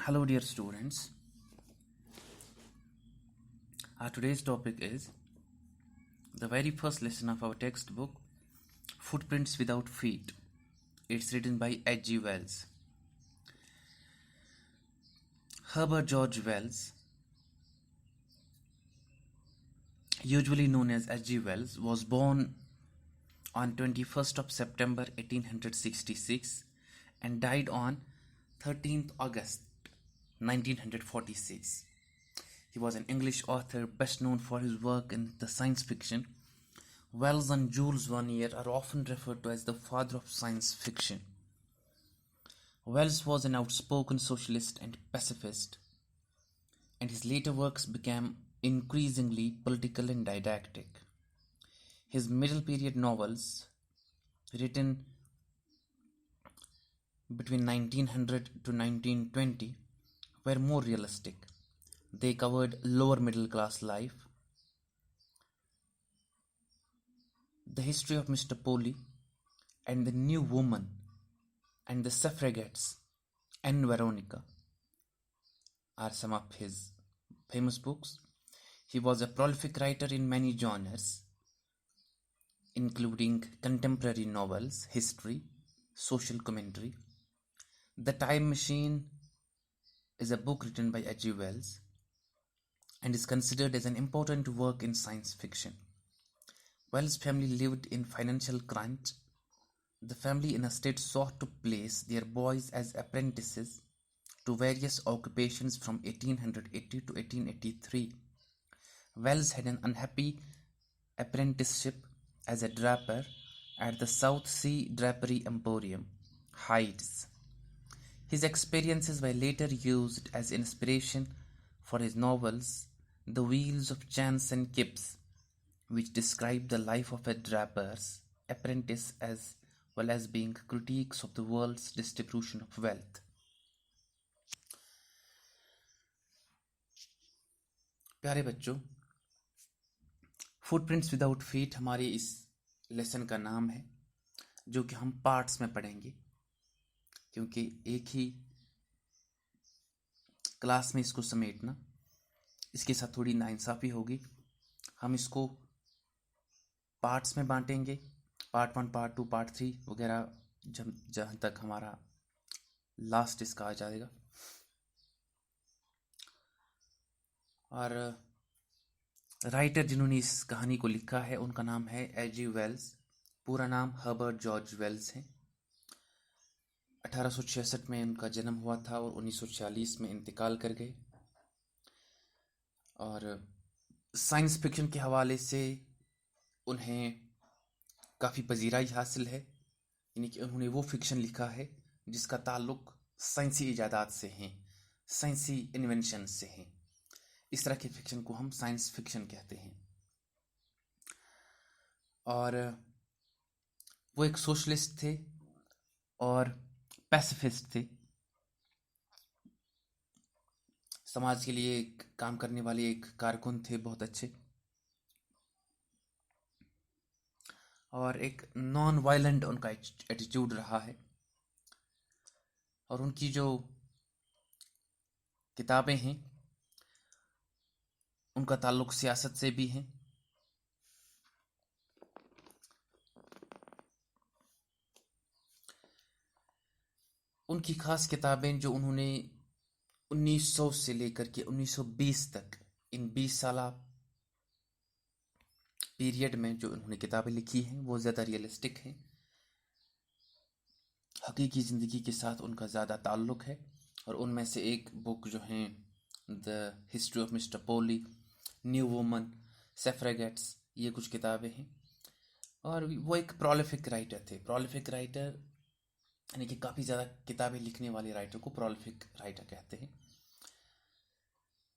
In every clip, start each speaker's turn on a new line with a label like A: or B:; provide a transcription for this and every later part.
A: Hello, dear students. Our today's topic is the very first lesson of our textbook, Footprints Without Feet. It's written by H.G. Wells. Herbert George Wells, usually known as H.G. Wells, was born on 21st of September 1866 and died on 13th August 1946. He was an English author best known for his work in the science fiction. Wells and Jules Verne are often referred to as the father of science fiction. Wells was an outspoken socialist and pacifist, and his later works became increasingly political and didactic. His middle period novels, written between 1900 to 1920, were more realistic. They covered lower middle class life, the history of Mr. Polly, and the New Woman, and the Suffragettes, and Veronica are some of his famous books. He was a prolific writer in many genres, including contemporary novels, history, social commentary. The Time Machine is a book written by H.G. Wells and is considered as an important work in science fiction. Wells' family lived in financial crunch. The family in a state sought to place their boys as apprentices to various occupations from 1880 to 1883. Wells had an unhappy apprenticeship as a draper at the South Sea Drapery Emporium, Hydes. His experiences were later used as inspiration for his novels, The Wheels of Chance and Kipps, which describe the life of a draper's apprentice as well as being critiques of the world's distribution of wealth. प्यारे बच्चों, footprints without feet हमारे इस lesson का नाम है, जो कि हम पार्ट्स में पढ़ेंगे, क्योंकि एक ही क्लास में इसको समेटना, इसके साथ थोड़ी नाइंसाफ़ी होगी. हम इसको पार्ट्स में बांटेंगे, पार्ट 1, पार्ट 2, पार्ट 3 वगैरह, जहाँ तक हमारा लास्ट इसका आ जाएगा. और राइटर जिन्होंने इस कहानी को लिखा है उनका नाम है H.G. वेल्स. पूरा नाम हर्बर्ट जॉर्ज वेल्स है. 1866 में उनका जन्म हुआ था और 1946 में इंतकाल कर गए. और साइंस फिक्शन के हवाले से उन्हें काफ़ी पजीराई हासिल है, यानी कि उन्होंने वो फिक्शन लिखा है जिसका ताल्लुक साइंसी इजादात से हैं, साइंसी इन्वेंशन से हैं. इस तरह के फिक्शन को हम साइंस फिक्शन कहते हैं. और वो एक सोशलिस्ट थे और पैसिफिस्ट थे. समाज के लिए काम करने वाले एक कारकुन थे, बहुत अच्छे. और एक नॉन वायलेंट उनका एटीट्यूड रहा है. और उनकी जो किताबें हैं उनका ताल्लुक सियासत से भी है. उनकी खास किताबें जो उन्होंने 1900 से लेकर के 1920 तक, इन 20 साल पीरियड में जो उन्होंने किताबें लिखी हैं वो ज़्यादा रियलिस्टिक हैं. हकीकी ज़िंदगी के साथ उनका ज़्यादा ताल्लुक है. और उनमें से एक बुक जो है the history of mister Polly, new woman, suffragettes, ये कुछ किताबें हैं. और वो एक प्रोलिफिक राइटर थे. प्रोलिफिक राइटर यानी कि काफ़ी ज़्यादा किताबें लिखने वाले राइटर को प्रोलिफिक राइटर कहते हैं.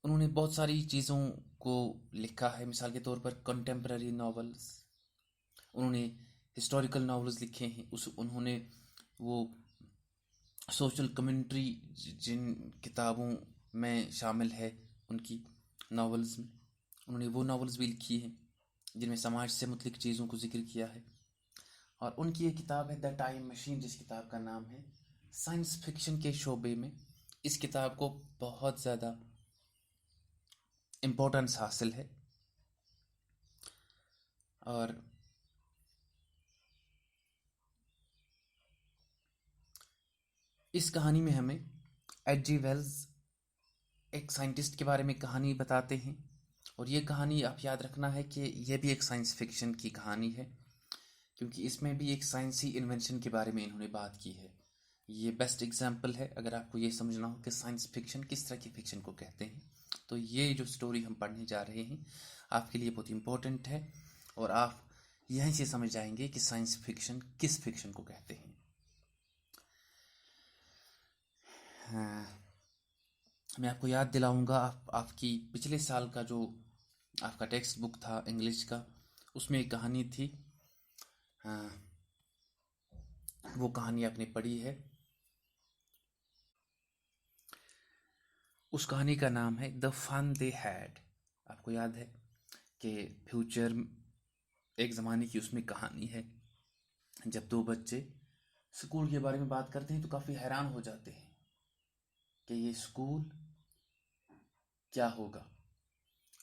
A: उन्होंने बहुत सारी चीज़ों को लिखा है. मिसाल के तौर पर कंटेम्प्रेरी नॉवेल्स, उन्होंने हिस्टोरिकल नॉवेल्स लिखे हैं. उन्होंने वो सोशल कमेंट्री जिन किताबों में शामिल है उनकी नॉवेल्स में, उन्होंने वो नॉवेल्स भी लिखी हैं जिनमें समाज से मुतल्लिक चीज़ों को जिक्र किया है. और उनकी एक किताब है द टाइम मशीन, जिस किताब का नाम है साइंस फिक्शन के शोबे में इस किताब को बहुत ज़्यादा इम्पोर्टेंस हासिल है और इस कहानी में हमें एच.जी. वेल्स एक साइंटिस्ट के बारे में कहानी बताते हैं और ये कहानी आप याद रखना है कि ये भी एक साइंस फिक्शन की कहानी है क्योंकि इसमें भी एक साइंसी इन्वेंशन के बारे में इन्होंने बात की है। ये बेस्ट एग्जाम्पल है अगर आपको ये समझना हो कि साइंस फिक्शन किस तरह की फिक्शन को कहते हैं। तो ये जो स्टोरी हम पढ़ने जा रहे हैं आपके लिए बहुत इम्पोर्टेंट है और आप यहीं से समझ जाएंगे कि साइंस फिक्शन किस फिक्शन को कहते हैं। हाँ, मैं आपको याद दिलाऊंगा आपकी पिछले साल का जो आपका टेक्स्ट बुक था इंग्लिश का, उसमें एक कहानी थी। हाँ, वो कहानी आपने पढ़ी है। उस कहानी का नाम है द फन दे हैड। आपको याद है कि फ्यूचर एक ज़माने की उसमें कहानी है जब दो बच्चे स्कूल के बारे में बात करते हैं तो काफ़ी हैरान हो जाते हैं कि ये स्कूल क्या होगा।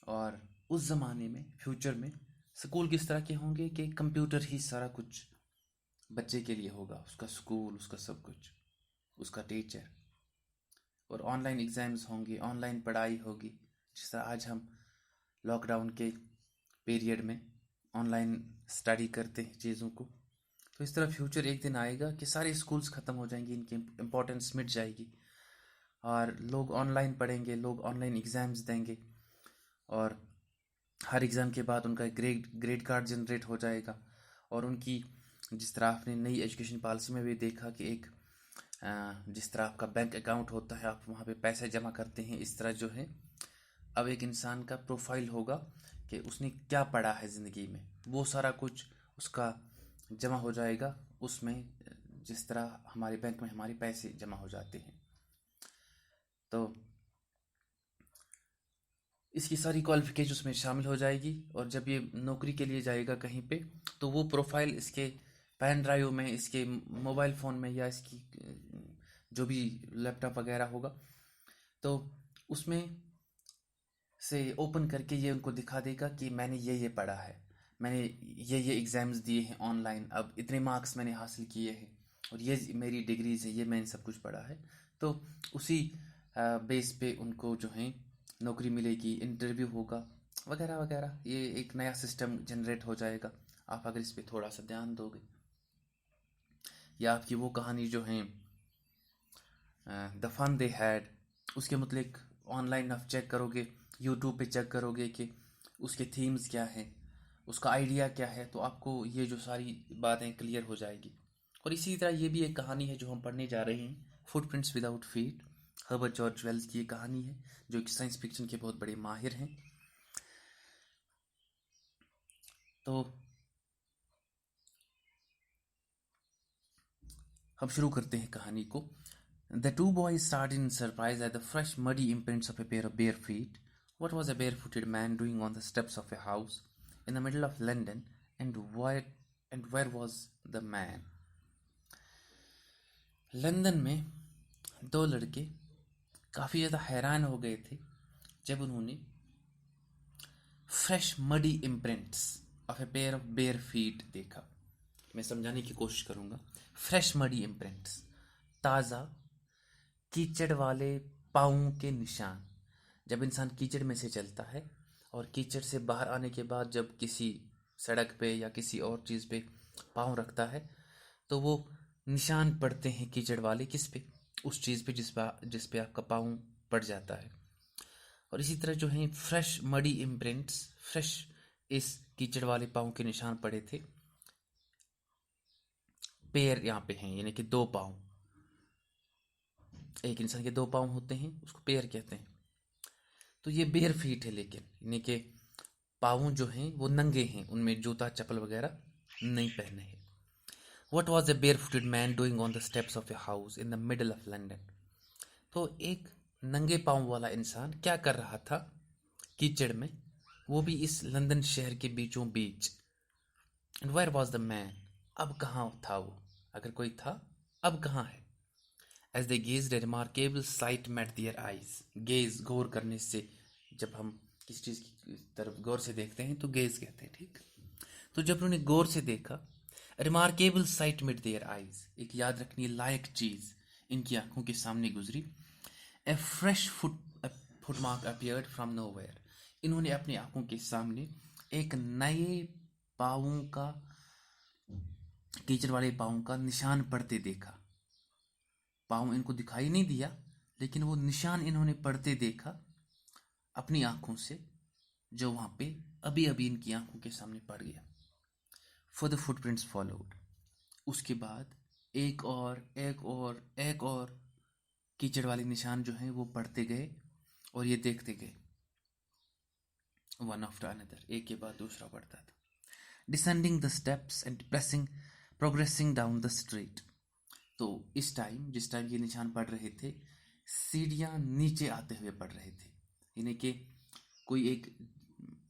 A: और उस ज़माने में फ्यूचर में स्कूल किस तरह के होंगे कि कंप्यूटर ही सारा कुछ बच्चे के लिए होगा, उसका स्कूल, उसका सब कुछ, उसका टीचर। और ऑनलाइन एग्ज़ाम्स होंगे, ऑनलाइन पढ़ाई होगी, जिस तरह आज हम लॉकडाउन के पीरियड में ऑनलाइन स्टडी करते हैं चीज़ों को। तो इस तरह फ्यूचर एक दिन आएगा कि सारे स्कूल्स ख़त्म हो जाएंगे, इनकी इम्पोर्टेंस मिट जाएगी और लोग ऑनलाइन पढ़ेंगे, लोग ऑनलाइन एग्ज़ाम्स देंगे और हर एग्ज़ाम के बाद उनका ग्रेड कार्ड जनरेट हो जाएगा। और उनकी जिस तरह आपने नई एजुकेशन पॉलिसी में भी देखा कि एक जिस तरह आपका बैंक अकाउंट होता है, आप वहाँ पे पैसे जमा करते हैं, इस तरह जो है अब एक इंसान का प्रोफाइल होगा कि उसने क्या पढ़ा है ज़िंदगी में, वो सारा कुछ उसका जमा हो जाएगा उसमें, जिस तरह हमारे बैंक में हमारे पैसे जमा हो जाते हैं। तो इसकी सारी क्वालिफिकेशन उसमें शामिल हो जाएगी और जब ये नौकरी के लिए जाएगा कहीं पे तो वो प्रोफाइल इसके पेन ड्राइव में, इसके मोबाइल फ़ोन में या इसकी जो भी लैपटॉप वगैरह होगा तो उसमें से ओपन करके ये उनको दिखा देगा कि मैंने ये पढ़ा है, मैंने ये एग्ज़ाम्स दिए हैं ऑनलाइन, अब इतने मार्क्स मैंने हासिल किए हैं और ये मेरी डिग्रीज है, ये मैंने सब कुछ पढ़ा है। तो उसी बेस पे उनको जो है नौकरी मिलेगी, इंटरव्यू होगा वगैरह वगैरह। ये एक नया सिस्टम जनरेट हो जाएगा आप अगर इस पे थोड़ा सा ध्यान दोगे। या आपकी वो कहानी जो है द फन दे हैड, उसके मतलब ऑनलाइन आप चेक करोगे, यूट्यूब पे चेक करोगे कि उसके थीम्स क्या हैं, उसका आइडिया क्या है, तो आपको ये जो सारी बातें क्लियर हो जाएगी। और इसी तरह ये भी एक कहानी है जो हम पढ़ने जा रहे हैं, footprints without feet. Herbert George Wells की ये कहानी है जो कि साइंस फिक्शन के बहुत बड़े माहिर हैं। तो हम शुरू करते हैं कहानी को। The two boys started in surprise at the fresh muddy imprints of a pair of bare feet. What was a barefooted man doing on the steps of a house in the middle of London, and where was the man? London में दो लड़के काफ़ी ज़्यादा हैरान हो गए थे जब उन्होंने fresh muddy imprints of a pair of bare feet देखा। मैं समझाने की कोशिश करूँगा। फ्रेश मडी इम्प्रिंट्स, ताज़ा कीचड़ वाले पाँवों के निशान। जब इंसान कीचड़ में से चलता है और कीचड़ से बाहर आने के बाद जब किसी सड़क पे या किसी और चीज़ पे पाँव रखता है तो वो निशान पड़ते हैं कीचड़ वाले, किस पे, उस चीज़ पे जिस पे आपका पाँव पड़ जाता है। और इसी तरह जो है फ्रेश मडी इम्प्रिंट्स, फ्रेश इस कीचड़ वाले पाँव के निशान पड़े थे। पैर यहाँ पे हैं यानी कि दो पाँव, एक इंसान के दो पाँव होते हैं, उसको पैर कहते हैं। तो ये बेयर फीट है, लेकिन यानी कि पाँव जो हैं वो नंगे हैं, उनमें जूता चप्पल वगैरह नहीं पहने हैं। What was a barefooted man doing on the steps of a house in the middle of London? तो एक नंगे पाँव वाला इंसान क्या कर रहा था कीचड़ में, वो भी इस लंदन शहर के बीचों बीच। And where was the man, अब कहाँ था वो, अगर कोई था अब कहाँ है। As they gazed a remarkable sight met their eyes. Gaze गौर करने से, जब हम किसी चीज़ की तरफ गौर से देखते हैं तो गेज कहते हैं, ठीक। तो जब उन्होंने गौर से देखा, remarkable sight met their eyes, एक याद रखने लायक चीज़ इनकी आंखों के सामने गुजरी। A fresh footmark appeared from nowhere, इन्होंने अपनी आंखों के सामने एक नए पाँवों का, कीचड़ वाले पाँवों का निशान पड़ते देखा। पाँव इनको दिखाई नहीं दिया, लेकिन वो निशान इन्होंने पड़ते देखा अपनी आंखों से, जो वहां पे अभी अभी इनकी आंखों के सामने पड़ गया। फॉर द फुटप्रिंट्स फॉलोड, उसके बाद एक और कीचड़ वाले निशान जो हैं वो पड़ते गए और ये देखते गए, वन आफ्टर अनदर, एक के बाद दूसरा पड़ता था। Descending the steps and progressing down the street, तो इस टाइम, जिस टाइम ये निशान पड़ रहे थे, सीढ़ियाँ नीचे आते हुए पड़ रहे थे। यानी कि कोई एक,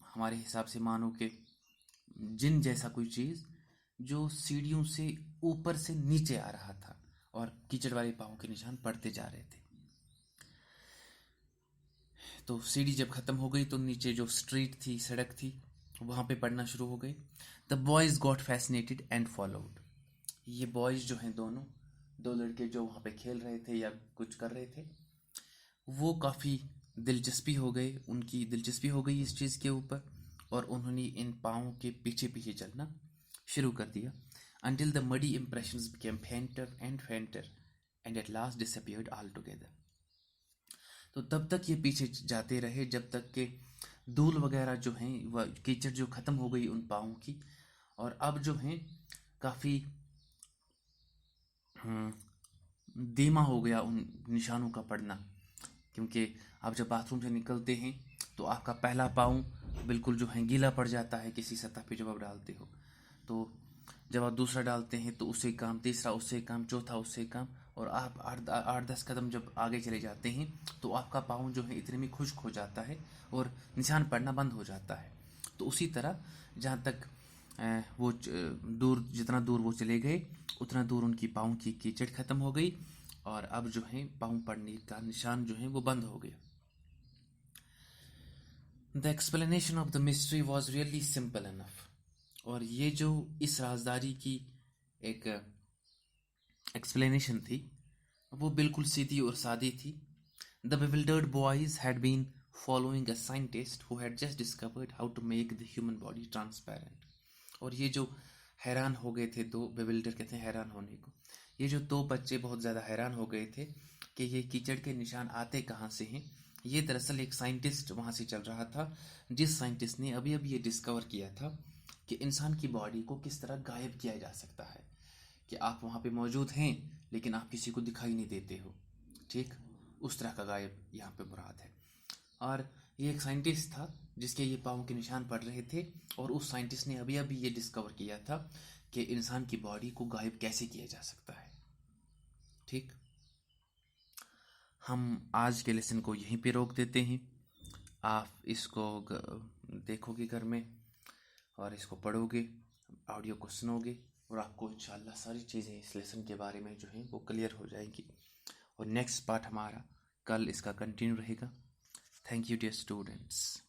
A: हमारे हिसाब से मानो कि जिन जैसा कोई चीज़ जो सीढ़ियों से ऊपर से नीचे आ रहा था और कीचड़ वाले पाँव के निशान पड़ते जा रहे थे। तो सीढ़ी जब खत्म हो गई तो नीचे जो स्ट्रीट थी, सड़क थी, वहाँ पे पढ़ना शुरू हो गई। The boys got fascinated and followed, ये बॉयज़ जो हैं दोनों, दो लड़के जो वहाँ पे खेल रहे थे या कुछ कर रहे थे, वो काफ़ी दिलचस्पी हो गए, उनकी दिलचस्पी हो गई इस चीज़ के ऊपर, और उन्होंने इन पाँवों के पीछे पीछे चलना शुरू कर दिया। until the muddy impressions became fainter and fainter and at last disappeared altogether, तो तब तक ये पीछे जाते रहे जब तक कि धूल वगैरह जो हैं, वह कीचड़ जो ख़त्म हो गई उन पाँवों की, और अब जो हैं काफ़ी धीमा हो गया उन निशानों का पड़ना। क्योंकि आप जब बाथरूम से निकलते हैं तो आपका पहला पाँव बिल्कुल जो है गीला पड़ जाता है किसी सतह पे जब आप डालते हो, तो जब आप दूसरा डालते हैं तो उससे काम, तीसरा उससे काम, चौथा उससे काम, और आप 8-10 कदम जब आगे चले जाते हैं तो आपका पाँव जो है इतने में खुश्क हो जाता है और निशान पड़ना बंद हो जाता है। तो उसी तरह जहाँ तक वो दूर, जितना दूर वो चले गए उतना दूर उनकी पाँव की कीचड़ खत्म हो गई और अब जो है पाँव पड़ने का निशान जो है वो बंद हो गया। The explanation of the mystery was really simple enough, और ये जो इस राजदारी की एक एक्सप्लेनेशन थी वो बिल्कुल सीधी और सादी थी। The bewildered boys had been following a scientist who had just discovered how to make the human body transparent, और ये जो हैरान हो गए थे, दो bewilder कहते हैं हैरान होने को, ये जो दो बच्चे बहुत ज़्यादा हैरान हो गए थे कि ये कीचड़ के निशान आते कहाँ से हैं। ये दरअसल एक साइंटिस्ट वहाँ से चल रहा था, जिस साइंटिस्ट ने अभी अभी ये डिस्कवर किया था कि इंसान की बॉडी को किस तरह गायब किया जा सकता है, कि आप वहाँ पे मौजूद हैं लेकिन आप किसी को दिखाई नहीं देते हो, ठीक, उस तरह का गायब यहाँ पे मुराद है। और ये एक साइंटिस्ट था जिसके ये पाँव के निशान पड़ रहे थे, और उस साइंटिस्ट ने अभी अभी ये डिस्कवर किया था कि इंसान की बॉडी को गायब कैसे किया जा सकता है, ठीक। हम आज के लेसन को यहीं पे रोक देते हैं। आप इसको देखोगे घर में और इसको पढ़ोगे, ऑडियो को सुनोगे, और आपको इंशाल्लाह सारी चीज़ें इस लेसन के बारे में जो हैं वो क्लियर हो जाएंगी। और नेक्स्ट पार्ट हमारा कल इसका कंटिन्यू रहेगा। Thank you dear students.